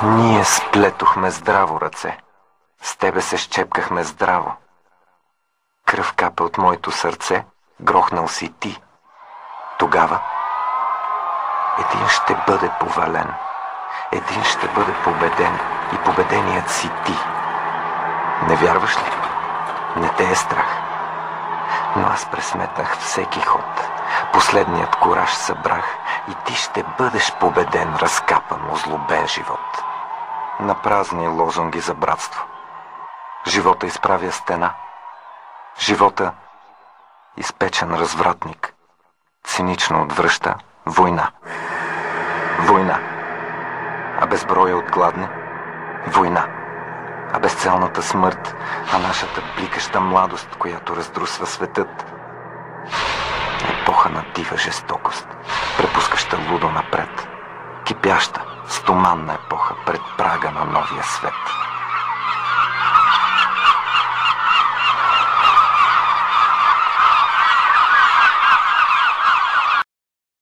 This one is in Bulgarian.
Ние сплетохме здраво ръце. С тебе се щепкахме здраво. Кръв капа от моето сърце, грохнал си ти. Тогава един ще бъде повален, един ще бъде победен и победеният си ти. Не вярваш ли? Не те е страх. Но аз пресметнах всеки ход. Последният кураж събрах и ти ще бъдеш победен, разкапан, озлобен живот. На празни лозунги за братство. Живота изправя стена. Живота изпечен развратник. Цинично отвръща война. Война. А безброя от гладни? Война. А безцелната смърт, а нашата бликаща младост, която раздрусва светът. Епоха на дива жестокост, препускаща лудо напред. Кипяща, стоманна епоха пред прага на новия свет.